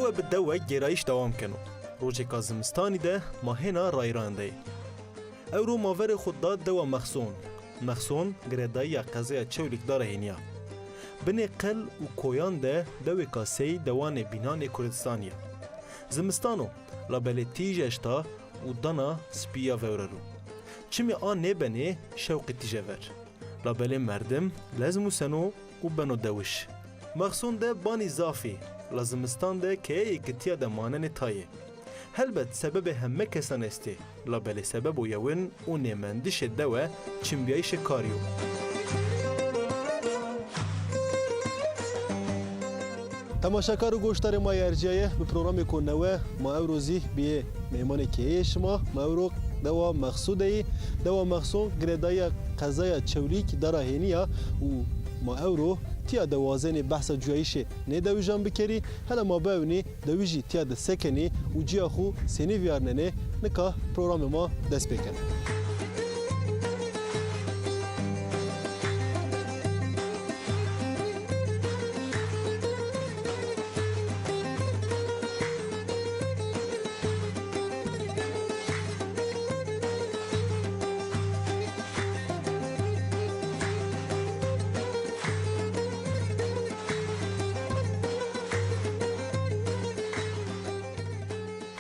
دو بدو گرایش دوام کنو روز کازمستانی ده ماهینا رایرانده او رو ماور خود داد دو مخصون گردایی قضای چولیک داره هینیا بنی قل و کویان ده دو کاسی دوان بینان کردستانیه زمستانو لابل تیجشتا و دانا سپیا وررو چمی آن نبنی شوق تیجور لابل مردم لازمو سنو و بنو دوش مخصون ده بانی زافی لازمستان ده که ایکتیا ده مانن تایه هلبت سبب همه کسان استی لابل سبب و یون و نمندش دوه چم بیایش کاریو تماشاکار و گوشتار ما ارجایه به پروگرام کنوه ما روزی بیه مهمان که شما ما رو دوا مقصوده دوا مقصود گردای قضای چولیک داره هنیا و ما رو تیا دوازن بحث جویش نه دویجان بکری حالا ما باونی دویجی تیا د سکنی و جیا خو سنی ویارننه نکا پروگرام ما دست بکن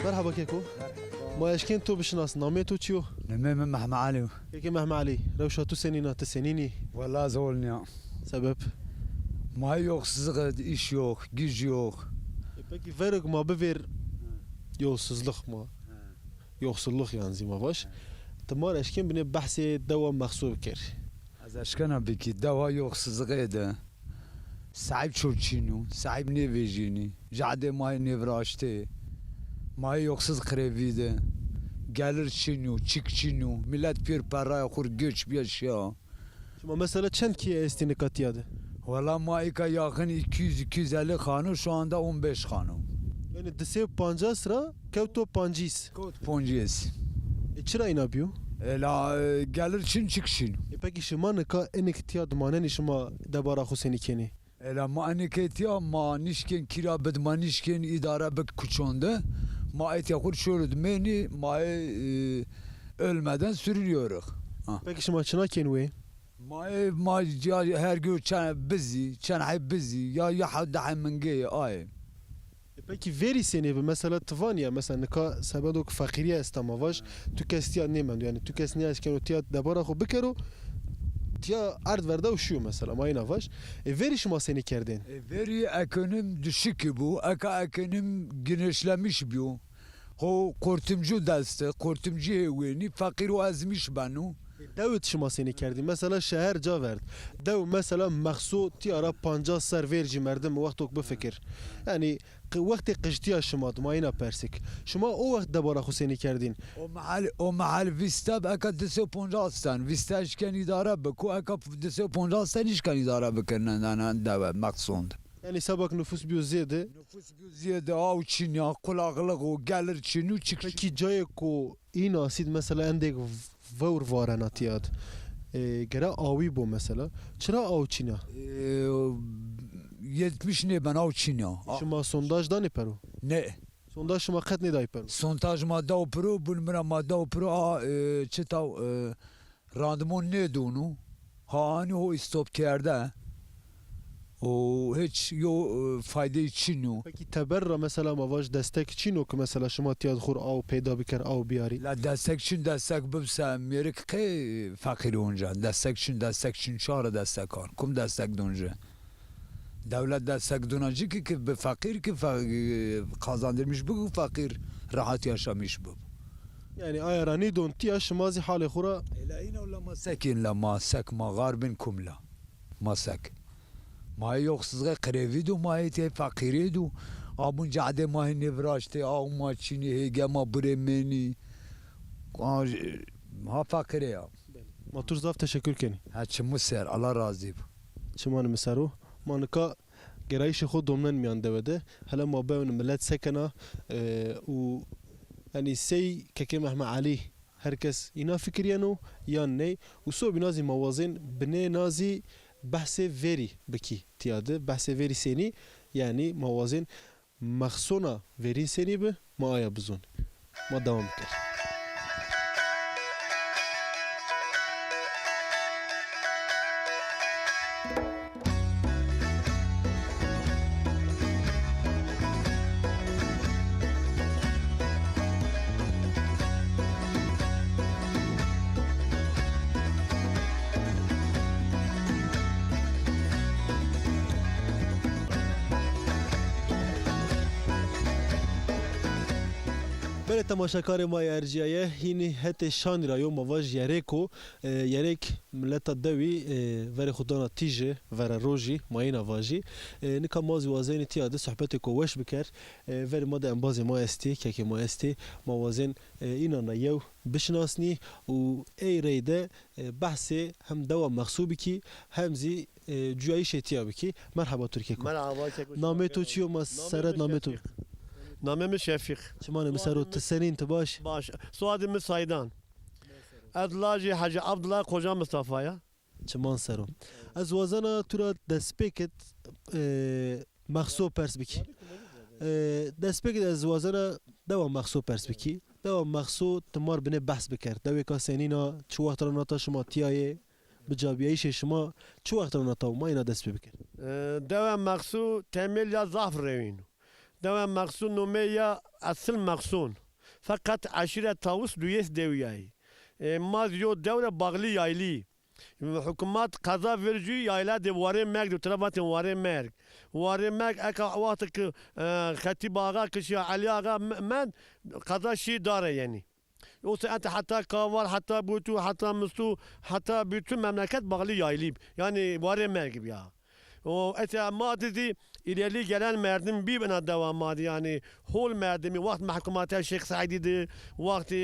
مرحبا كيكو ما اشكين تو بشناس نامي تو تشيو نمي محمد علي كيكي محمد علي روشا تو سنينا تسنيني والله زولني سبب ما yok sızlık iş yok güç yok peki verek ma bever yolsuzluk mu yoksulluk yani zima baş tamam eşkin bine bahsi deva mahsub ker az aşkına beki deva yoksuzluk ede sahip çorçinu sahip ne vejini jade may nevraşte may yoksuz krevide gelir çinu çık çinu millet bir para kur göç bir şey şimdi mesela çend ki estini katiyadı valla maika yakın 200-250 kanun şu anda 15 kanun yani dese 50 sıra kevto 50 kevto 50 çıra inabıyor ela gelir çin çık çinu peki şima ne ka enektiyad manen şima debara xuseni keni ela ma aneketiya ma nişken kira bed ma nişken idare bek kuçonda ma et yakur şöyle meni ma ölmeden sürülüyoruz. Peki şima çına kenwe ma her gün çan bizi çan hay bizi ya hadda min gey ay. Peki veri seni mesela tvanya mesela neka sebedok fakiriye istamavaj tu kestiya nemen yani tu kesniya eskero tiyat debara xo bikero ya ard verda uşuyor mesela mayına var. Veri şuma seni kerdin. Veri ekonom düşük bu. Ekonom güneşlemiş bu. O kortumcu deste, kortumcu evini fakir o azmiş banu. Devlet şuma seni kerdin. Mesela şehir caverd. Dev mesela mahsu tiyara 50 ser verici merdim vaktok bu fikir. Yani vakti qıştiya şuma mayına persik. Şuma o vakt debara xo seni kerdin. O mahal vista aka 250 stan. Vista işken idare beku aka 250 stan işken idare bekernen deve maksond. Yani sabak nüfus bir ziyade. Nüfus bir ziyade av Çin ya kulaklık o gelir Çin'u çık. Peki caya ko in asid mesela endek vur varana tiyad. Gera avi bu mesela. Çıra av Çin'a? 70 ne ben av Çin'a. Şuma sondajda ne peru? Ne? Sondaj şuma kat ne day peru? Sondaj madde o peru, bunlara madde o peru çıta randıman ne donu? Hani o istop kerde. O hiç fayda için yok. Peki teberra mesela mavaj destek için yok mesela şuma tiyad khur av peyda biker av biyari. La destek için destek bimse merik ki fakir onca. Destek için çare destek var. Kum destek donca. Devlet destek donacı ki be fakir ki kazandırmış bu fakir rahat yaşamış bu. Yani ayarani don tiya şmazi hale khura. Ela ina ola masakin la masak ma garbin kumla. Masak. ما yoksuzga krevidu ma ete fakiridu abun cade ma nevraşte av ma çini hege ma bremeni ha fakire ya Matur zaf teşekkür keni ha çimu ser Allah razı çiman mesaru manka gerayişi xod domnan miyan devede hala ma bevn millet sekena u yani sey keke Mehmet Ali herkes ina fikriyano yan ne uso binazi mavazin bine nazi بحث وری بکی تیاده بحث وری سینی یعنی موازن مخصونا ورین سنی به ما آیا بزون ما دوام کرد. بله تماشاکار ما ارجیایه هینی هت شان رایو مواج یریکو یریک ملت دوی ور خدانا تیجه ور روجی ماینا واجی نکا مازی وازین تیاده صحبت کو وش بکر ور ما ده انباز ما استی که ما استی ما وازن اینا نیو بشناسنی و ای ریده بحث هم دوا مخصوبی کی همزی جویش تیابی کی مرحبا ترکی کو مرحبا نامه تو چیو ما سرد نامه تو نامم شفیق چمانه مسرو تسنین تو باش باش سوادم سایدان ادلاجی حاج عبدالله کجا مصطفی چمان سرو از وازنا تو را دسپیکت مخصوب پرس بکی دسپیکت از وازنا دوا مخصوب پرس بکی دوا مخصوب تمار بنه بحث بکرد دوی که سنینا چو وقت را ناتا شما تیایه بجابیایش شما چو وقت را ناتا ما اینا دست بکر دوا مخصوب تمل یا ضعف روینو دوا مقصود نومية أصل مقصون فقط عشرة طاووس دويس دوياي ما زيو دولة باغلي يايلي حكومات قضاء فرجي يايلا دي واري ماك دو تلفات واري ماك اكا وقتك خطيب آغا كشي علي آغا من قضاء شي داره يعني يوصي أنت حتى كاوار حتى بوتو حتى مستو حتى بيتو مملكات باغلي يايلي يعني واري ماك بيا وأتى مادتي إلى جلال مردم بيبنا دوام مادي يعني هول مردمي وقت محكمات الشيخ سعيدي دي وقت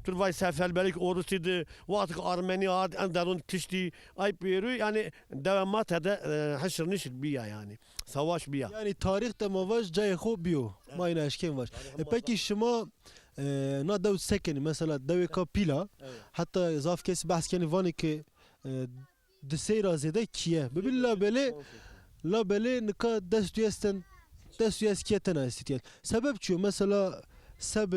ترفاي سفل بالك أوروسي دي وقت أرمينيا عاد أندرون تشتي أي بيرو يعني دوامات هذا حشر نشد بيا يعني سواش بيا يعني تاريخ تمواج جاي خوب بيو ما يناش كيف واش بكي شما نا دو سكن مثلا دو كابيلا حتى إضاف كيس بحث كان فاني كي دسيرا زيدا كيه ببلا بلي لا بله نکا دست یستن استیت سبب چیه مثلا سبب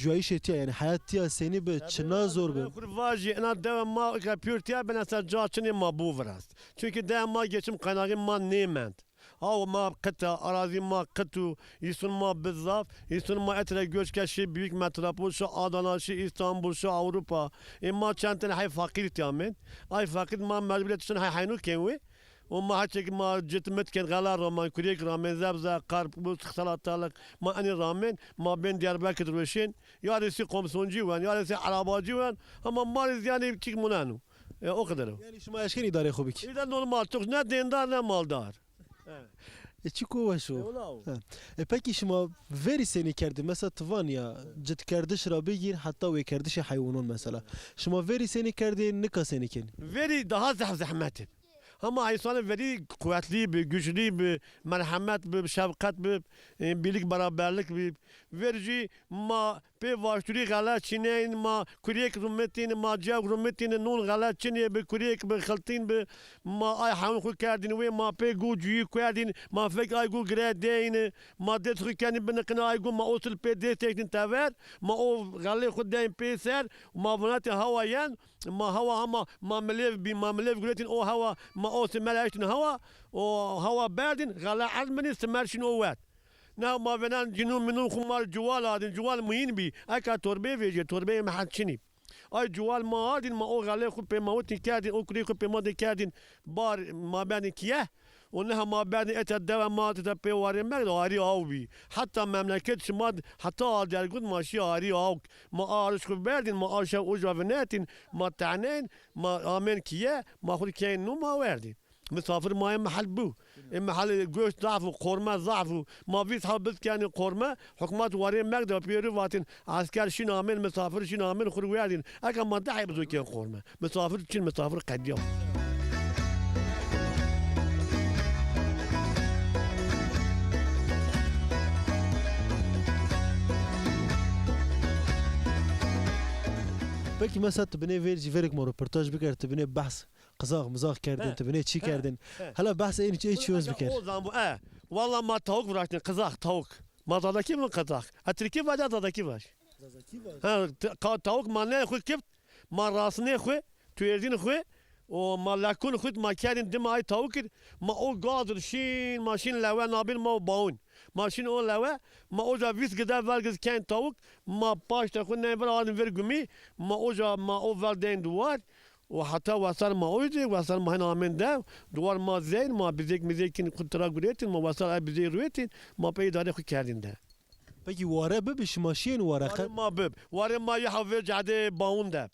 جوایشتیه یعنی حیاتیه سینی به چنا زور به واجی انا دوام ما کپیورتیه بنا سجا چنی ما بوفراست çünkü دوام ما geçim kaynağı ما نیمند ها ما قطع اراضی ما قطع یسون ما بالضبط یسون ما اتره göç کشی büyük metropol şu Adana şu İstanbul şu Avrupa اما چند تن hay fakir تیامن ay fakir ما مجبوریت شون hay حینو کنوی وما هاتشك ما جت متكن غلا رومان كريك رامن زبزة قارب بوس خلاطالك ما أني رامن ما بين دياربكر وشين يا ريسي قمصونجي وان يا ريسي عرباجي وان هم مارز يعني تيك منانو أقدروا يعني شو ما أشكني داري خوبك إذا نورمال توك نه ديندار نه مالدار چیکو وشو پکی شما وری سنی کردی مثلا توانیا جد کردش را بگیر حتی و کردش حیوانون مثلا شما وری سنی کردی نکا سنی کنی وری daha زحمته ama insanın veri kuvvetli, güçlü, merhamet, şefkat, birlik, beraberlik, verici ma pe vaşturi gala çineyin ma kuriyek rummetin ma cav rummetin nun gala çineye be kuriyek be khaltin be ma ay hawn khu kardin ve ma pe gu juyi kardin ma fek ay gu gradein ma det khu kan ben qna ay gu ma osul pe de teknin taver ma o gale khu dein pe ser ma vonat hawayan ما هوا هما ما مليف بما مليف قلتين او هوا ما او سمالاشتن هوا او هوا باردن غلا عزمني سمارشن اوات نا ما فنان جنون منون خمار جوال هادن جوال مهين بي اكا توربي فيجي توربي ما حد شني اي جوال ما هادن ما او غلا خو بي موتين كادن او كري خو بي مودن كادن بار ما بان كيه ونها ما بعد اتى الدوامات تبي واري مقداري او بي حتى مملكه شماد حتى درجود ماشي اري او ما ارش بردين ما ارش وجوفناتين ما تعنين ما امن كيه ما خل كاين نو ما وردين مسافر ما محل بو محل جوش ضعف وقرمه ضعف ما في صحاب كان قرمه حكومات واري مقدار بيرو واتن عسكر شي نامن مسافر شي نامن خر وردين اكا ما دعي بزو كان قرمه مسافر شي مسافر قديم بلکه مثلا تبني ویرک ما رپورتاج بکرد تبني بحث قزاق مزاق کردن تبني چی کردن حالا بحث این چی چیز بکرد Valla ma tavuk bıraktın kızak tavuk. Ma dadaki mi kızak? Atriki var ya dadaki var. Ha tavuk ma ne koy kipt? Ma rasını koy. Tüyerdin koy. O ma lakun koy ma kerin dim ay tavuk. Ma o gazır şin maşin leve nabil ma baun. Maşin o leve ma oca vis gider vergiz ken tavuk. Ma başta koy ne bir alın ver gumi. Ma oca ma o verden duvar. وحتى وصل ما أوجي وصل ما هنا من ده دوار ما زين ما بزيك مزيكين كنترا قريتين ما وصل بزي رويتين ما بيداري خو كاردين ده Peki vare bibiş maşin vare واري ما بب واري ما يحو جعده باون ده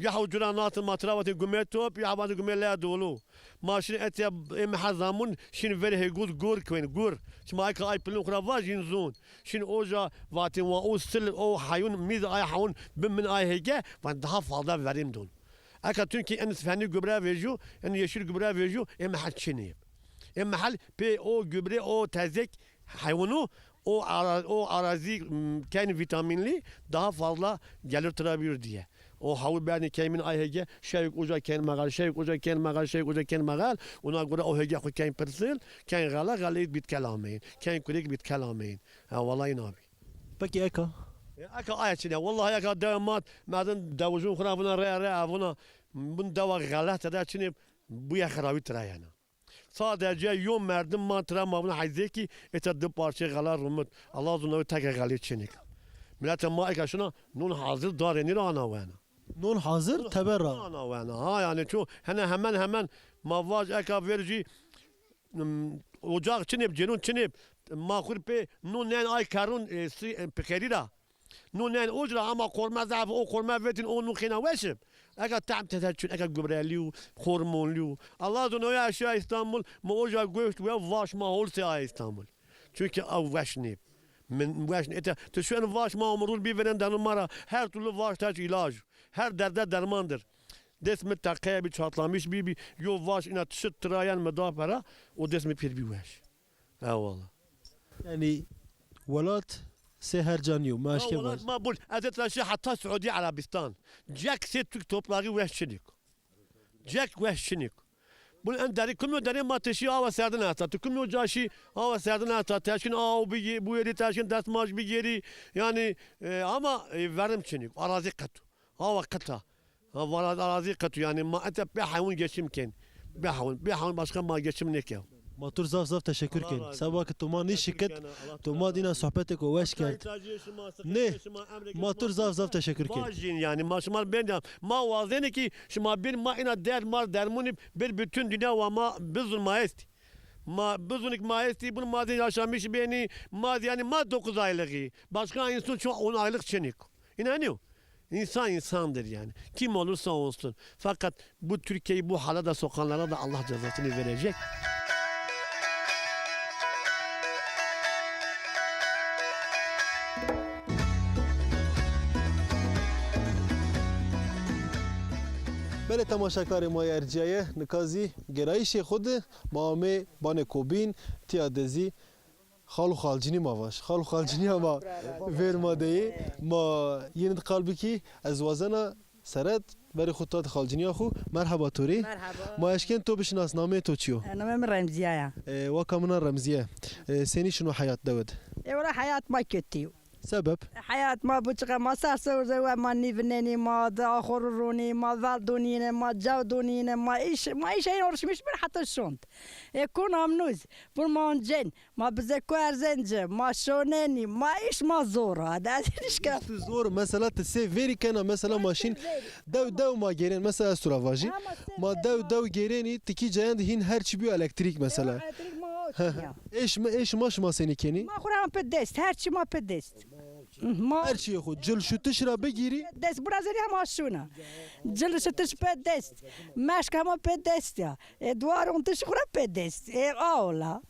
يحو جرانات ما تراوتي قميتوب يحو قمي لا دولو ماشين اتيا ام حزامون شين فيري هيغود غور كوين غور شمايك اي بلو خرافاج ينزون شين اوجا واتي او سل او حيون ميز اي حون بمن اي هيجا وان daha fazla verim dun Aka Türkiye en fenli gübre veriyor, en yeşil gübre veriyor, en mahal çiğneyip. En mahal pe o gübre, o tezek hayvanı, o arazi kendi vitaminli daha fazla gelir tırabilir diye. O havlu beni kemin ayhege, şeyik uca kendi magal, şeyik uca kendi magal, şeyik uca kendi magal. Ona göre o hege kendi persil, kendi galayit bit kelameyin, kendi kurek bit kelameyin. Ha vallahi nabi. Peki Eka? Aka ayetine vallahi aka damat madem davuzun khurafuna re buna bun dava galat da çinip bu ya kharavi tra yani. Sadece yom merdim mantra mavna hayzeki etad parça galar rumut Allah zuna tek galit çinik. Millet ma aka şuna nun hazır dareni ana wana. Non hazır teberra. Ana wana ha yani şu hemen mavaz aka verici ocak çinip cenun çinip makhur pe nun nen ay karun pekerira نونين أجرا أما قرما ضعف أو قرما فتن أو نخينا وشب أكا تعب تتشون أكا جبراليو خورمونليو الله دون يا أشياء إسطنبول ما أجرا قوشت ويا واش ما هولسي آي إسطنبول çünkü av vaşnip من vaşnip ete tüşen vaş ma umurul bir veren danımara her türlü vaş taç ilaç her derde dermandır desmi takaya bir çatlamış bir yo vaş ina tışıt tırayan medapara o desmi pir bir vaş eyvallah Yani velat seher canıyor maaşke var. ما بقول أتترشح حتى السعودية عربستان جاك ستك توبلاغي وحشنيك جاك وحشنيك بقول أنت داري كل داري ما تشي أو سردنا تا كل جاشي أو سردنا تا تاشين أو بيجي بويري تاشين دستماش بيجي يعني أما verdim çinik arazi katı hava katı hava arazi katı yani ma ete bir hayvan geçimken bir hayvan başka ma geçim ne ki Matur zaf teşekkür ken. Sabah ki tuma ne şirket tuma dina sohbetek o veş kent. Ne? Matur zaf teşekkür ken. Bajin yani maşmal ben ma vazene ki şuma bir ma ina der mar dermuni bir bütün dünya ve ma bizun maesti. Ma bizunik maesti bunu mazen yaşamış beni ma yani ma 9 aylığı. Başka insan çok 10 aylık çenik. İnanıyor. İnsan insandır yani. Kim olursa olsun. Fakat bu Türkiye'yi bu halada sokanlara da Allah cezasını verecek. بله تماشاکار ما ارجعیه نکازی گرایش خود مامه بان کوبین تیادزی خالو خالجینی ما باش خالو خالجینی ما ورماده ما یند قلبی کی از وزنا سرد برای خودت خالجینی خو مرحبا توری مرحبا ما اشکن تو بشناس نامه تو چیو نامم رمزیه و کامنا رمزیه سنی شنو حیات داود ولا حياة ما كتيو سبب حياة ما بتشغى ما ساسو زوا ما نيفنني ما داخروني ما فالدونين ما جاودونين ما إيش ينورش مش من حتى الشنط يكون عمنوز برمانجين ما بزكو أرزنج ما شونني ما إيش ما زور هذا إيش كان زور مثلا تسي فيري كان مثلا ماشين دو ما جيرين مثلا استرافاجي ما دو جيريني تكي جايند هين هر چي بيو الكتريك مثلا ايش ما سني كني ما خورم بدست هر چی ما بدست ما هر چی خود جل شو تشرا بگیری دست برازیلی هم آشونه جلش تش بدست مشک هم بدست یا دوار اون تش خورم بدست اولا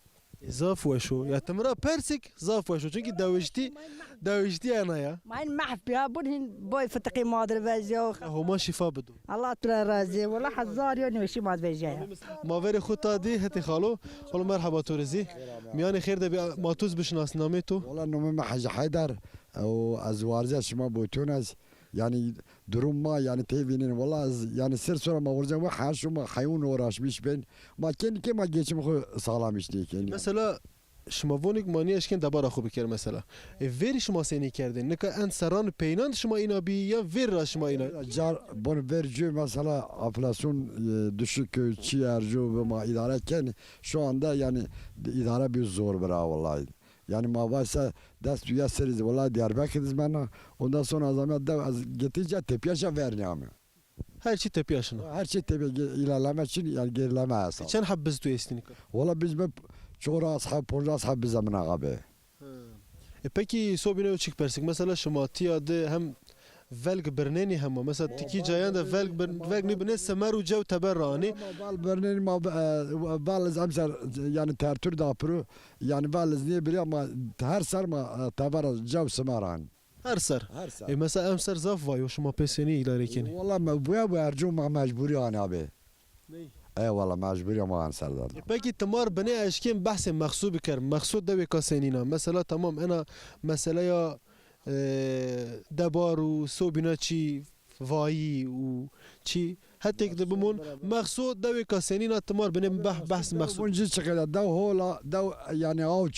زاف وشو يا تمرا بيرسك زاف وشو چونكي داوشتي انا يا ما این محف بیا بودین بای فتقی مادر وزیو هما شفا بدو الله ترى رازي ولا حزار يوني وشي ما تبجيها ما وری خود دي هتي خالو مرحبا تورزي مياني خير ده ما توز بشناس نامتو والله نومي حاج حيدر او از وارزه شما بوتونز يعني دروم ما يعني تبينين والله يعني سر صورة ما ورزه ما حاشو ما حيون وراش مش بين ما كان كما جيش مخو سلامش ديك يعني مثلا شما ونک مانی اشکن دبار خوب بکر مثلا ویر شما سینی کردین نکه ان سران پینان شما اینا بی یا ویر را شما اینا Car bunu verici mesela enflasyon düşük çi ercu ve ma idare ken şu anda yani idare bir zor bira vallahi. Yani ma varsa dest dünya seriz vallahi Diyarbakır'ız bana. Ondan sonra azamet da getince tepiyaşa verniyorum. her şey tepi yaşına. Her şey tepi ilerleme için yani gerileme asal. Çen habbez tu estini. Valla biz hep çoğu ashab, ponca ashab bize mina abi. Peki sobine uçuk persik mesela şuma tiyadı hem velg berneni hem mesela tiki cayan da velg ni bine semer u cev teberrani. Val berneni ma valiz amser yani tertür da yapıyor. Yani valiz niye biliyor ama her sarma teber cev semeran. Her ser. Her sar. Mesela emser zaf vay o şuma peseni ileri keni. Valla bu ercu ma mecburi yani abi. Ney? Eyvallah mecburi ma anserdan. Peki tamar bine eşkin bahse maksud bikar. Maksud da beka senina. Mesela tamam ana mesela ya debar u sobina çi vayi u çi hatta ki bumon maksud da beka senina tamar bine bahs maksud. Bunca çıkıyor. Da hola da yani av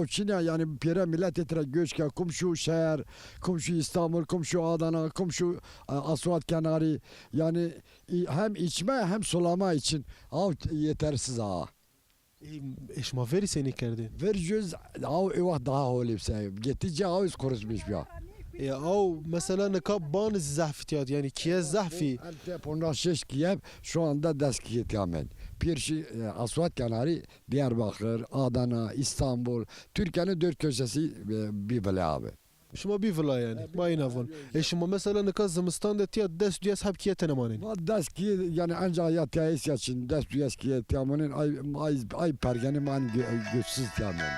Çin'e yani pire millet etre göç ki komşu şehir, komşu İstanbul, komşu Adana, komşu Asfalt kenarı yani hem içme hem sulama için av yetersiz ha. Eşma veri seni kerdin. Vereceğiz av evah daha holipse. Getice av konuşmuş ya. Ya av mesela nekab ban zahfitiyat yani kiye zahfi. Ponda şeş kiyem şu anda deskiyet yamen. Bir şey Asfalt kenarı Diyarbakır, Adana, İstanbul, Türkiye'nin dört köşesi bir bile abi. Şuma bir vila yani. Ma inavon. Eşma mesela nekab zimistan da tiyat dest diyas hab kiye tenemanin. Ma deski yani ancak ya teis için dest deskiyet yamanın ay pergeni man güçsüz yamen.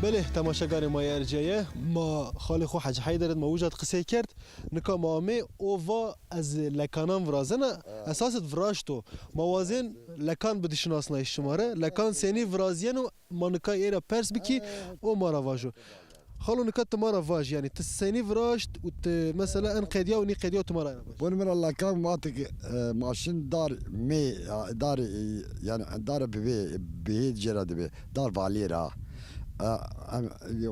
بله تماشاگر ما ارجعیه ما خاله خو حج حیدرت ما وجد قصه کرد نکا مامه اووا از لکانان ورازنه اساست وراشتو موازن لکان بدشناسنا شماره لکان سنی ورازین و ما نکا ایرا پرس بکی او مارا واجو خالو نکا تمارا واج يعني تسني فراشت وت مثلا ان قديا وني قديا تمارا Bunu من الله كان ماتك ماشين دار مي دار يعني دار بهيد جراد به دار باليرا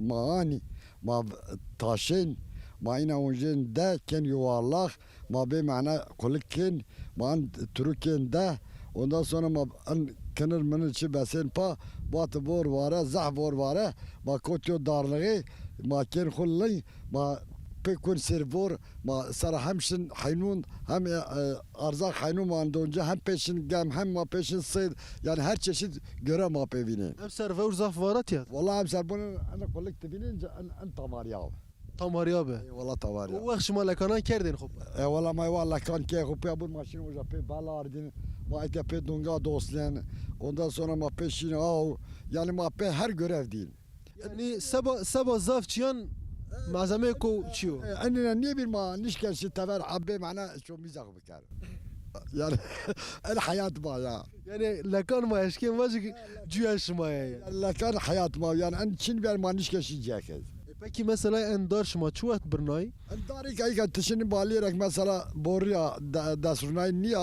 ماني ما تاشين ما إنا ونجن ده كان يوالله ما بمعنى كل كن ما أن تركين ده ondan sonra ma an kenir min çi besen pa bat bor vare zah bor vare ma kotyo darlığı ma ken khulli ma pekun servor ma sara hemşin haynun hem arzak haynun ma donca hem peşin gem hem ma peşin sıyd yani her çeşit göre ma pevini. ام سرفور زاف وارات يا Vallahi hemşer bunu ana kollek tebinince an tamar ya. تمار يابه Vallahi tamar ya. وخش ما لكانان كردين خب Vallahi ma vallahi kan ki kupa bu maşin uca pe balardın ma ite pe dunga dostlen ondan sonra ma peşin av yani ma pe her görev değil. يعني سبا زاف تشيان معزمه كو تشيو Annene niye bir ma nişken şey tever abbe mana çok mizah bikar. Yani el hayat ma ya. يعني لكان ما يشكين واجك جياش ما يعني Allah kan hayat ma yani en çin bir ma nişken şey ceket. Peki mesela endarş ma çuat bernay Dari kayka tişini bağlayarak mesela boruya dasrunay niye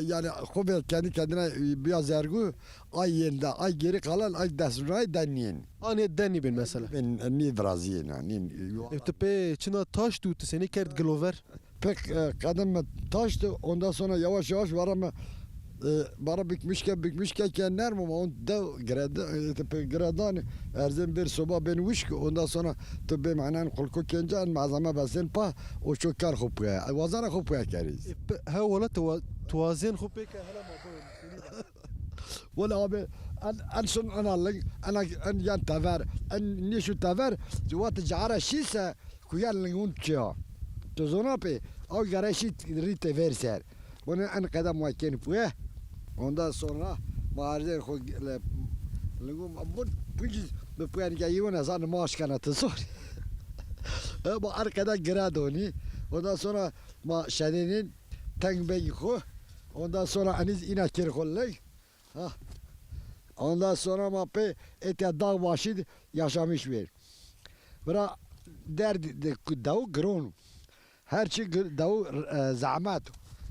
yani kuvvet kendi kendine biraz ergu ay yerinde ay geri kalan ay dasrunay denneyin. ani deni bin mesela. Ben niye Brazil yani Tepe çına taş tu seni kert glover. pek kadın taştı ondan sonra yavaş yavaş var ama bara bükmüşken kenler mi on da gradan erzem bir soba ben wişk ondan sonra tabi manen kulku kencan malzeme basen pa o çok kar hopya vazara hopya keriz. Ha valla توازن خب بك هلا ما Valla abi en son ana yan taver en nişu taver zuvat cara şise kuyan un çya. Tozona pe o garaşi rite verser. Bunu en kadam vaken puya. Ondan sonra mağazer ko lengum abun puji be puyan gayuna zan maaş kanatı sor. Bu arkada gradoni. Ondan sonra ma şadenin teng beyi ko. Ondan sonra aniz inaker kollay. Ondan sonra mape ete dağ başı yaşamış ver. Bura derdi davu gronu. Herçi davu zahmet.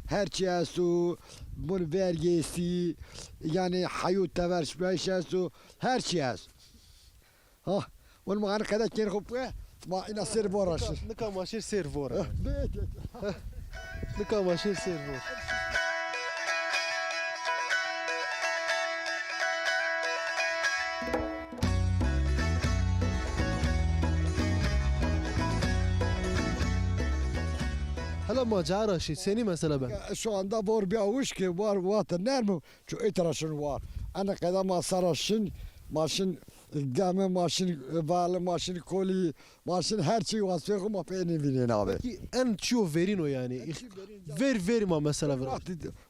Herçi asu bun vergisi yani hayut teverş beşesu herçi as. Ha, onun mağara kadar kere kopya ma ina ser boraşır. Nika maşir servora. Evet. Nika maşir servora. Hala macera şey seni mesela ben. Şu anda var bir avuç ki var vatı nermi? Şu itiraşın var. Ana kadar masaraşın maşın gemi maşın vali maşın koli maşın her şey vasfı kuma peyni vinin abi. Ki en çiğ verin o yani. Ver ma mesela ver.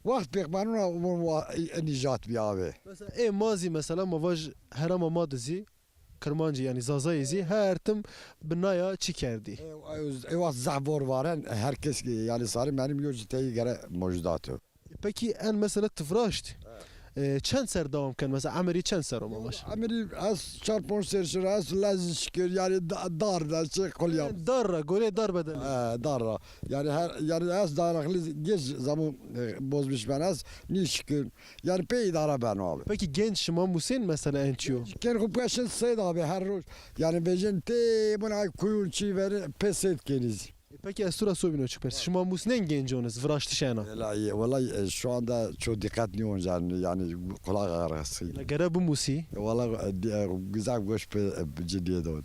Vakt pek manuna nicat bir abi. Mesela mazi mesela mavaj herama madizi Kırmancı yani zazayezi her tim binaya çikerdi. Evet zahbor varen herkes yani sarı benim yojiteyi gere mevcudatı. Peki en mesela tıfraştı. Çend ser devam kan mesela ameri çend ser o mamaş. Amiri az çarpon serşir az lez şükür yani dar da şey kolyam. Darra gole dar bedel. Darra yani yani az daraklı geç zaman bozmuş ben az ni şükür yani pey idare ben abi. Peki genç Şimam Hüseyin mesela en çiğ. Ken kupaşın saydı abi her roz yani bejin te buna kuyun çi ver pes etkeniz. Peki Estura Sobino çıkar. Şimam Hüseyin genç onuz vıraştı şena. Vallahi şu anda çok dikkatli olacağım yani kulak ağrısı. Gere bu musi. Vallahi güzel goş ciddiye doğru.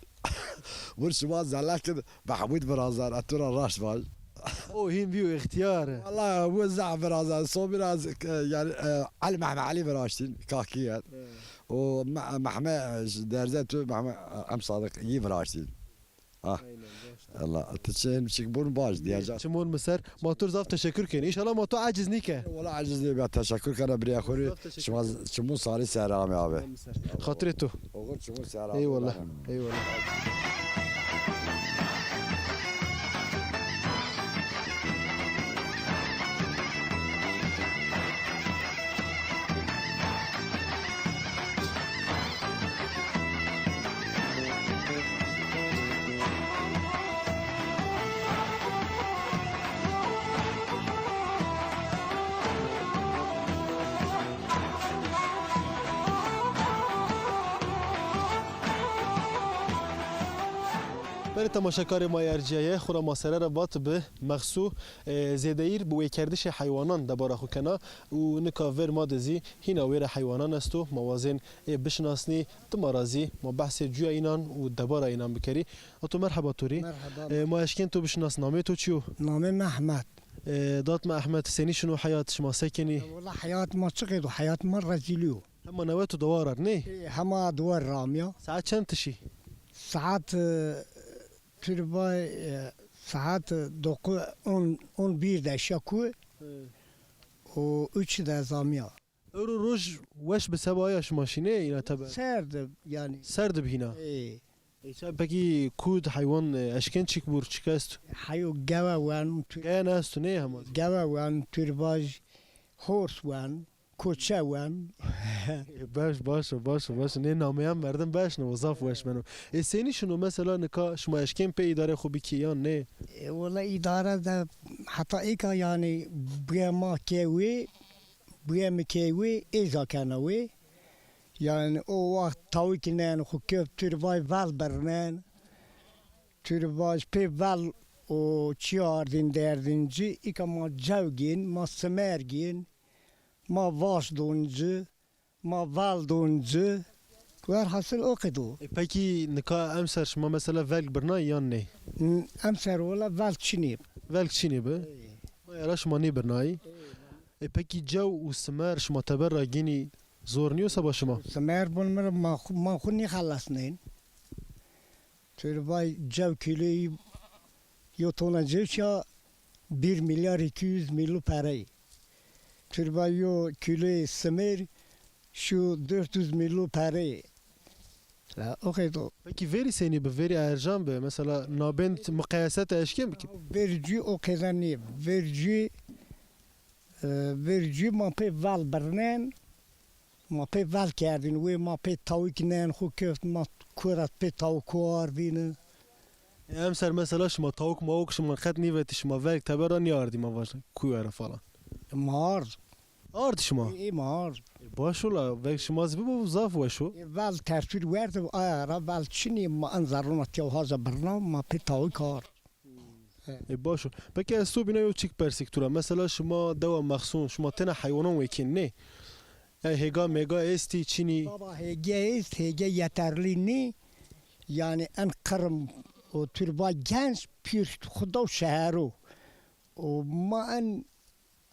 Vurşuma zalakin Mahmud Birazar atura raş var. O him biyo ihtiyar. والله وزع برازان صو براز يعني علي محمد علي براشتين كاكيات ومحمد درزته محمد ام صادق يي براشتين الله تشين بشك بون باج ديجا Çimon Mısır. Motor zaf teşekkür ken. İnşallah motor aciz nike. والله عجز لي تشكر كان بري اخوري شمو صاري سلام يا ابي Hatırı وقلت شمو سلام Eyvallah. Eyvallah. بر تماشاکار ما ارجعیه خورا مسئله را بات به مخصو زیدایر بو کردش حیوانان دبار خو کنا و نکاور ما دزی هینا ویر حیوانان استو موازن بشناسنی تمارازی ما بحث جو اینان و دبار اینان بکری تو مرحبا توری ما اشکن تو بشناس نامه تو چیو نامم احمد دات ما احمد سنی شنو حیات شما سکنی والله حياة ما تشقد وحياة مرة زيليو اما نواتو دوارر نه هما دوار رامية ساعت چند تشی ساعات ترباي ساعات دوقو اون بير دا شاكو و üç da زامية اورو روج وش بسبایش ماشینه اینا تبع سرد يعني سرد بهینا ايه پکی کود حیوان اشکن چیک بور چیکاست حيو جوا وان گه نستو نه هم جوا وان ترباج هورس وان کوچه وان باش نه نامه هم مردم باش نه وظاف وش منو سینی شنو مثلا نکا شما اشکن پی اداره خوبی کیان نه والله إدارة دا حتى إيكا يعني بيما كيوي بيما كيوي إذا كانوي يعني او وقت تاوي كنان خو كيف ترباي فال برنان ترباي بي فال و چياردين دردينجي إيكا ما جوگين ما سمرگين ما واش دونجي ما فال دونجي وهر حاصل اوقدو پکی نکا امسر شما مثلا ولگ برنا یان نه امسر ولا فال چنيب ولگ چینی به یارا شما نی برنایی پکی جو و سمر شما تبر گینی زور نیو سبا شما سمر بون مر ما خوني خلصنين ترباي جو كيلو يوتونا جوشا 1 milyar 200 milyon parayı. Türbayo kilo semer şu 400 milyon parayı. La okeydo. پکی وری سینی به وری ارجان به مثلا نابند مقایسات اشکن بکی Verici o kazanıyor. Verici ma pe val bernen ما پی ول کردین و ما پی تاوی کنن خو کفت ما کورت پی تاو کوار بینه ام سر مثلا شما تاوک ماوک شما خد نیوتی شما ورک تبر نیاردی ما واش کوی فلان مار آرد شما ای مار باشولا ورک شما زبی بو زاف وشو ول تصویر ورد و آره ول چنی ما انظرنا تیو هازا برنامه ما پی تاوی کار باشو بکی از تو بینایو چیک پرسیکتورا مثلا شما دوا مخصون شما تنه حیوانان وکین نه هگا مگا استی چینی بابا هگه است هگه یترلی نی یعنی ان قرم و تربا گنج پیر خدا و شهرو و ما ان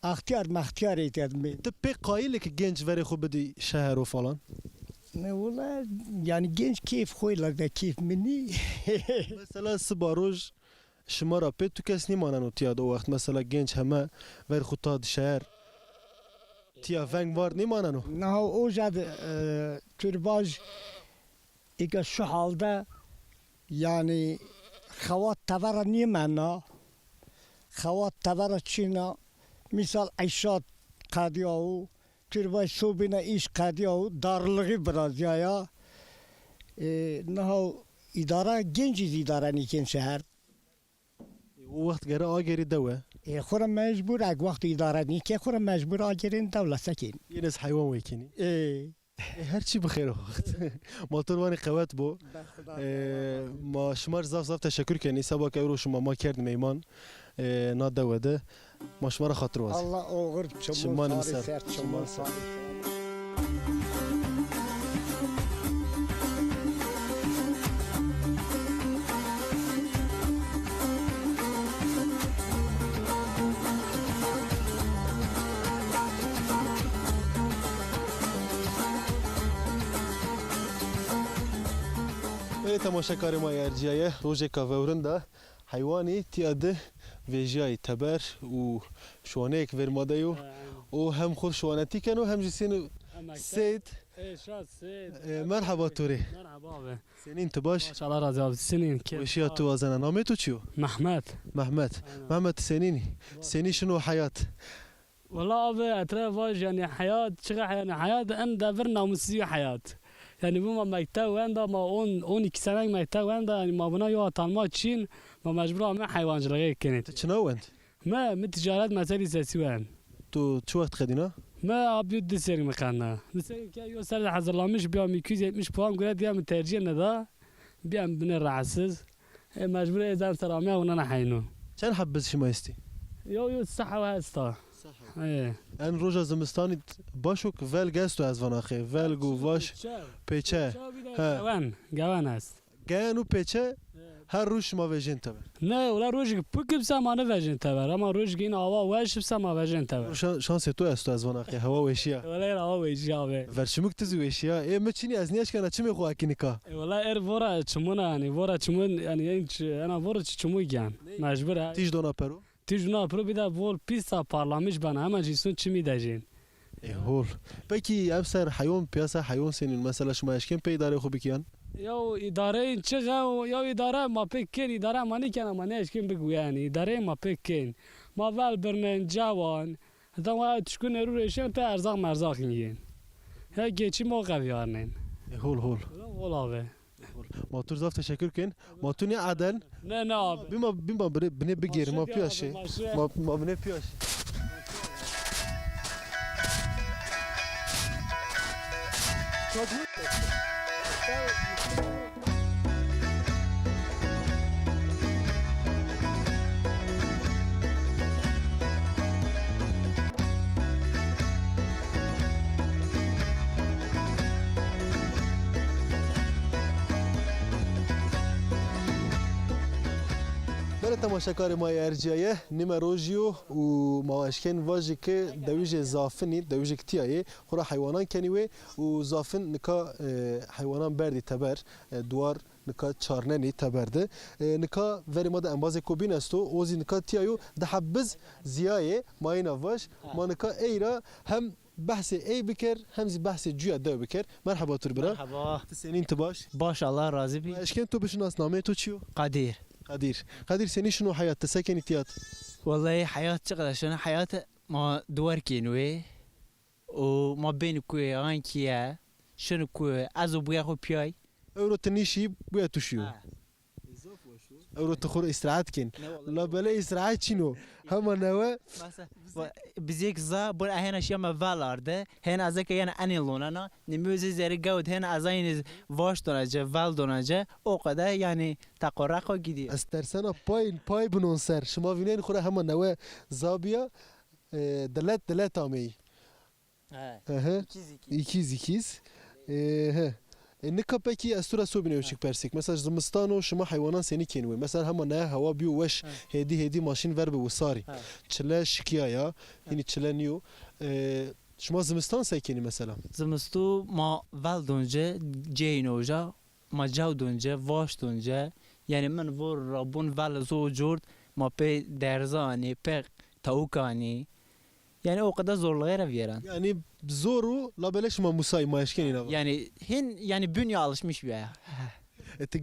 اختیار مختیار ایتاد می تو پی قایل که گنج وری خوب بدی شهر و فلان نه ولی یعنی گنج کیف خوی لگه کیف منی مثلا سباروج شما را پی تو کس نیمانن و تیاد وقت مثلا گنج همه ور خود تاد شهر تیا ونگ وارد نیمانن و نه او جد ترباج ایگه شو حالده یعنی خوات تبر نیمنا خوات تبر چینا مثال عیشات قدیاو ترباج صوبینا ایش قدیاو دارلغی برازیایا نه اداره گنجی اداره نیکن شهر وقت گره آگری دوه خورم مجبور اگه وقت اداره نیکه خورم مجبور آگرین دولت سکین یه نس حیوان ویکنی هر چی بخیر وقت موتور وانی قوت بو ما شمار زاف تشکر کنی سبا که رو شما ما کرد میمان نا دوده ما شما را خاطر واز الله اوغر شمان چمون مسر. سر چمون سر. تماشاکار ما ارجیه روز کاورنده حیوانی تیاده ویژای تبر و شوانه یک ورمادهیو و هم خود شوانتی کنو هم جسین سید مرحبا توری مرحبا سنین تو باش ماشاءالله راضی اب سنین وشیا تو وازنه نامه تو چیو محمد سنینی سنی شنو حیات والله اب اطراف واج يعني حياه شغل يعني حياه ان دبر ناموسي حياه يعني بما مكتب وندا ما اون كسنه مكتب وندا يعني ما بنا يو تنما تشين ما مجبور ما حيوان جلغي كنت چنو انت ما متجارات مسائل سياسي وين تو چو وقت خدینا ما ابيض دسير مكاننا دسير كي يو سر حضر الله مش بيا 270 بوان قال دي من ترجيح ندا بيا بن الرعسز مجبور اذا سلامي وانا حينو چند حبز شما استی يو الصحه وهستا ايه ان روزا زمستانی باشوک ول گستو از وناخه ول گو واش پیچه جوان است گانو پیچه هر روز شما وجین تبر نه ولا روز بکب سامانه وجین تبر اما روز این آوا وش سما وجین تبر شانس تو است از وناخه هوا وشیا ولا هوا وشیا به ورشمک تزو وشیا ای مچینی از نیاش کنه چی میخوا کینیکا ولا ورا چمونه يعني ورا چمون يعني انا ورا چمو گان مجبور تیج دونا پرو تیجنا پرو بیدا بول پیسا پارلمانش بنا همه جیسون چی میداجین هول بکی ابسر حیوان پیاسه حیوان سنین مثلا شما اشکن پیداره خوب کیان یا اداره چقه یا اداره ما پکین اداره ما نیکنه ما نشکن بگو یعنی اداره ما پکین ما ول برنن جوان حتی ما تشکن رو ریشن تا ارزاق مرزاق اینگین یا گیچی ما قویارنین هول ولا ما تو زاف تشکر کن ما تو نی عدل نه بیما بنه بگیر ما پیاشه ما بنه پیاشه تماشاکار ما ارجیه نیمه روزیو و ماوشکن واجی که دویج زافنی دویج کتیایه خورا حیوانان کنیوه و زافن نکا حیوانان بردی تبر دوار نکا چارننی تبرده نکا وری ما ده انباز کوبین استو اوزی نکا تیایو ده حبز زیایه ما اینا واش ما نکا ایرا هم بحث ای بکر همزی بحث جویا دو بکر مرحبا تر برا مرحبا سنین تو باش باش الله راضی بی اشکن تو بشناس نامه تو چیو قدير سني شنو حياة تسكن تيات والله حياة شغلة شنو حياة ما دور كينوي و ما بین کوی آن کیه شنو کوی از و بویا خو پیای Euro tenişi bu yatuşuyor. Euro تخور استراحت کن. لا بله استراحت چینو. هما نوا بزيك زا بون هنا شيما فالارده هنا ازك يعني اني لونانا نموزي زي جود هنا ازاين واش دونجه فال دونجه او قدا يعني تقرقو gidiyor. استرسنا پای بنون سر. شما ببینین خوره هما نوا زابیا دلت آمی. ikiz. نکا پکی استورا سو بینه وشک پرسیک مثلا زمستان و شما حیوانان سنی کنوی مثلا هما نه هوا بیو وش هدی ماشین ور به وساری چله شکیایا یعنی چله نیو شما زمستان سکنی مثلا زمستو ما ول دونجه جینوجا ما جو دونجه واش دونجه yani من ور رابون ول زو جورد ما pe derzani pe tavukani yani o kadar zorluğa veren. Yani zoru la beleş ma musay ma eşkeni ne var? Yani yani bünye alışmış bir ya.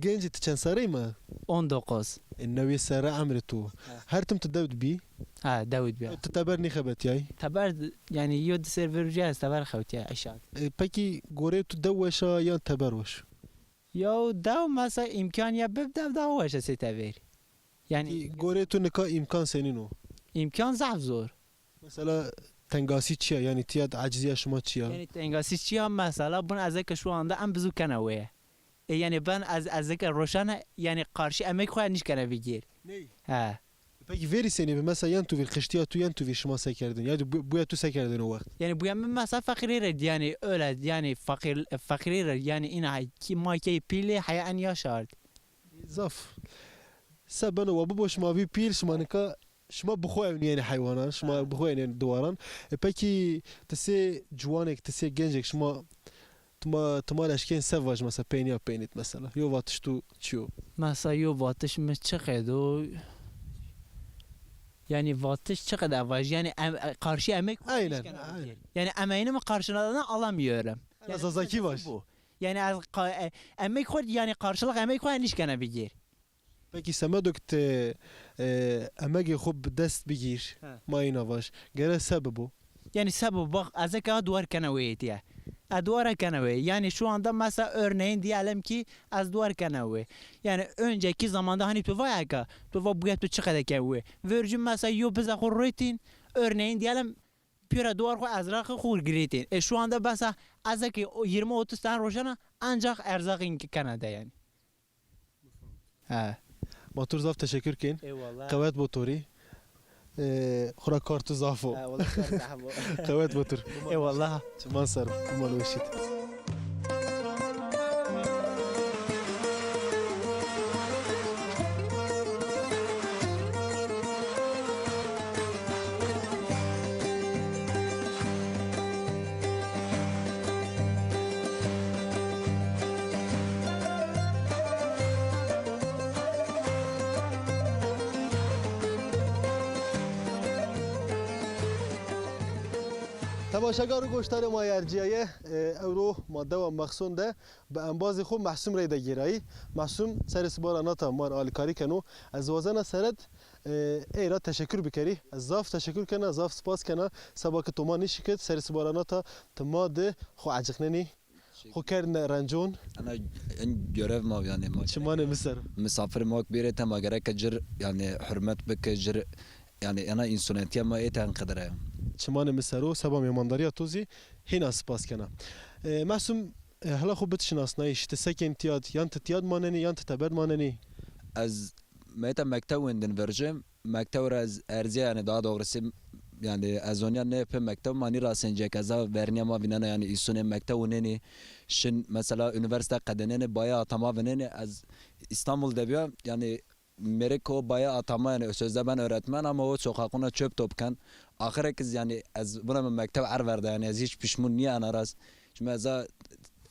genci tiçen sarı mı? 19. النوي سارة عمرتو هرتم تداود بي ها داود بي تتابرني خبت ياي تبر يعني يود سيرفر جاهز تبر خوتي عشان باكي غوري تدوشا يا تبروش يو داو مثلا امكان يا ببدا داوش سيتافير يعني غوري تو نكا امكان سنينو امكان ضعف زور مثلا تنگاسی چیه یعنی تیاد عجزی شما چیه یعنی تنگاسی چیه مثلا بون از که شو anda ام بزو کنه yani ben az که روشن yani karşı emek خو نیش کنه بگیر نه peki veri seni mesela yan tu vir kıştiya tu yan tu vir şuma sekerdin yani bu ya tu sekerdin o vakit yani bu yan mesela fakir yani öyle yani fakir yani ina ki ma ki pili hayan yaşar zaf sabana ve bu boş mavi pil şmanika شما بخواه یعنی حیوانات شما بخواه یعنی دواران پکی تسی جوانک تسی گنجک شما تمال اشکین سواج مثلا پینیا پینیت مثلا یو واتش تو چیو مثلا یو واتش چقدر و yani واتش چقدر واج yani karşı emek aynen yani emeğimi karşılığını alamıyorum yani zazaki var yani emek خود yani karşılık emek خود نیش کنه بگیر Peki semedökt emeği خوب دست بگیر ما اینا باش گره سببو yani sebep bak azeka duvar kanaviyet ya advara kanavi yani şu anda mesela örneğin diyelim ki az duvar kanavi yani önceki zamanda hani tu var ya tu var bu yaptı çıkada kavi virgin mesela yo bize kurretin örneğin diyelim püre duvar ko azrakı kur giretin şu anda mesela azeki 20-30 tane roşana ancak erzakın Kanada yani ha Motor zaf teşekkür kin. Eyvallah. Kavet motori. Khura kartu zafo. Kavet motor. Eyvallah. Çman sarım. Kumalı eşit. تماشاگر گوشتار ما ارجیه اورو ماده و مخصون ده به انباز خوب محسوم ری دگیرایی محسوم سر سبار ناتا مار آلکاری کنو از وزن سرد ایرا تشکر بکری از زاف تشکر کنه زاف سپاس کنه سبا که توما نیشکت سر سبار ناتا تما ده خو عجقننی خو کرن رنجون انا görev ما yani ما شمانه مصر مسافر ما كبيره تما gerek جر يعني حرمت بك جر يعني انا انسانيتي ما ايتان قدره شمانه مصر سبا میمانداری توزی هینا سپاس کنه محسوم هلا خوب بتشناسنایش تسکن تیاد یان تیاد ماننی یان تبر ماننی از ميتا مكتب وندن فرجم مكتب از ارزي يعني daha doğrusu yani azonya ne pe mektev mani rasence kaza verniya ma binana yani isune mektev uneni şin mesela üniversite kadenene bayağı atama veneni az İstanbul'da bir yani Mereko bayağı atama yani sözde ben öğretmen ama o sokakına çöp topkan ahire kız yani az buna mektev verdi yani az hiç pişman niye anaraz çünkü az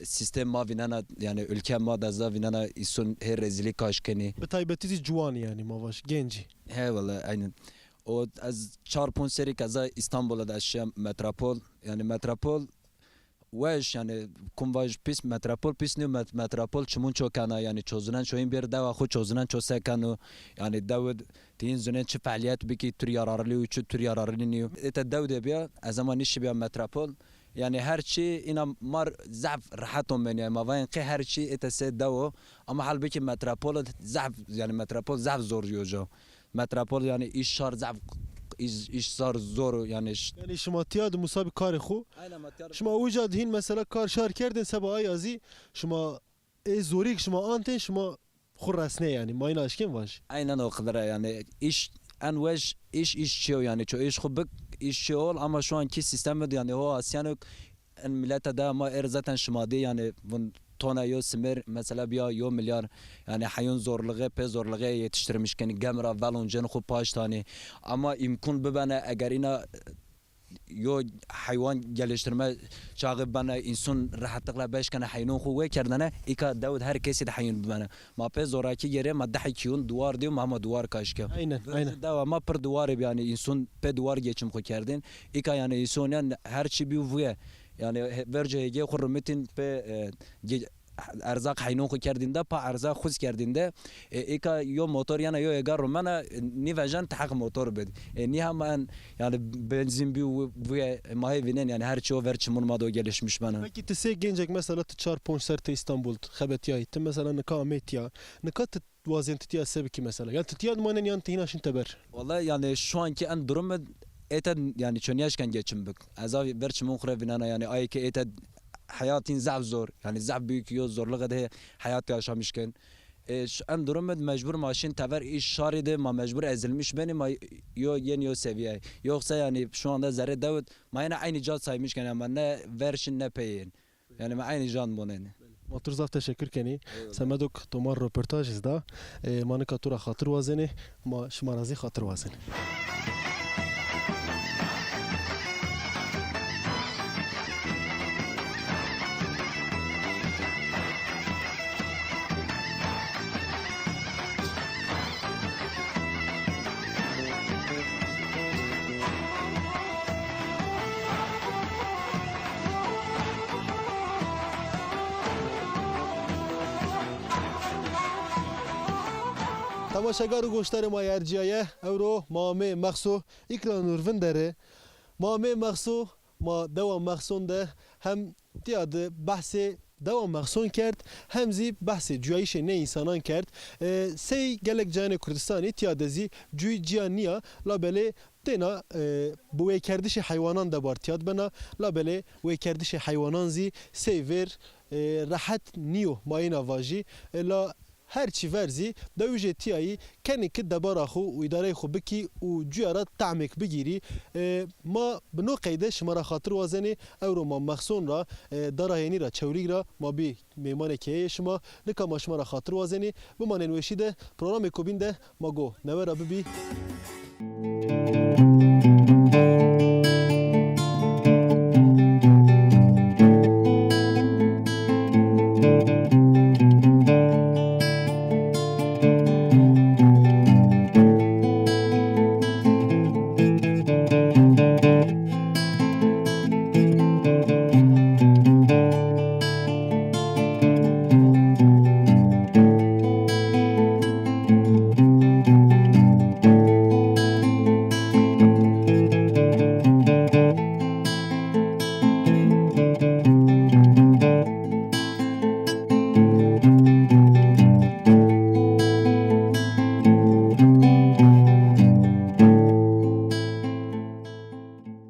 sistem ma vinana yani ülke ma da vinana isun her rezillik aşkeni به تایبەتی جوانی yani mavaş genci he vallahi aynen o az çarpın seri kaza İstanbul'da da şey metropol yani metropol weş yani kumvaj pis metropol pis ne metropol çumun çokana yani çözünen çoğun bir dava xo çözünen çösekanu yani david tin zünen çi faaliyet biki tür yararlı uçu tür yararlı niyo eta david biya az zaman iş biya metropol yani her şey ina mar zaf rahatom men yani mavayn qi her şey etese dawo ama halbuki metropol zaf yani metropol zaf zor yojo metropol yani iş şar zaf iş zor yani Yani şuma tiyad musabi kar xo şuma uca din mesela kar şar kerdin sabah ayazi şuma zorik şuma anten şuma xurasne yani mayna aşken var. aynen o kadar yani iş en veş iş şey yani ço iş xubuk iş şey ol ama şu anki sistemde yani o Asyanok en millete de ama zaten şumadi yani bun tona yo simir mesela bir yo milyar yani hayun zorluğu pe zorluğu yetiştirmişken gemra valonjen xu paş tane ama imkun bibane eğer ina yo hayvan geliştirme çağı bana insan rahatlıkla beşkene hayvanın kuvve kerdane ika Davud herkesi de hayvan bana ma pe zoraki yere ma dahi kiyun duvar diyor ama duvar kaşke Aynen. dava ma per duvar yani insan pe duvar geçim ko kerdin ika yani insan yani her şey bir vuye yani verce hege hürmetin pe erzak hayvan ko kerdinde pa erzak khuz kerdinde ika yo motor yana yo egar romana nivajan tahak motor bed ni hemen yani benzin bir vuye mahevinen yani her şey verçi murmado gelişmiş bana. Peki tese gencek mesela tçar ponçerte İstanbul xebetiya itti mesela ne kametya ne kat vazin titiya sebki mesela yani titiya manen yan tihina şin teber. Vallahi yani şu anki en durum eten yani çönyaşken geçimbik. Azavi verçi mukhre binana yani ayke eted hayatın zaf zor yani zaf büyük yo zorluğu da hayat yaşamışken en durum mecbur maşin tever iş şaride ma mecbur ezilmiş benim yo yeni yo seviye yoksa yani şu anda zerre Davut ma yine aynı can saymışken ama ne verşin ne peyin yani ma aynı can bunun. Motor zaf teşekkür keni. Semedok tomar röportaj izda. Manıka tura hatır vazeni ma şmarazi hatır vazeni. Tamaşagar goştarı ma yerciye Euro mame maxso ikran nurvin dere mame maxso ma devam maxson de hem tiyadı bahsi devam maxson kert hem zi bahsi cüyayişe ne insanan kert sey gelek cani Kürdistan'ı tiyadı zi cüy ciyaniya labele tena bu ekerdişi hayvanan da bar tiyad bana labele bu ekerdişi hayvanan zi seyver rahat niyo mayına vaji la her çi verzi devje tiyayı kendi ki debara xu u idare xu biki u cuyara ta'mek bigiri ma bno qeyde şmara xatir wazeni euro ma maxson ra darayeni ra çevrig ra ma bi memane ke şma nika ma şmara xatir wazeni bu manen weşide program ekobinde mago nevera bibi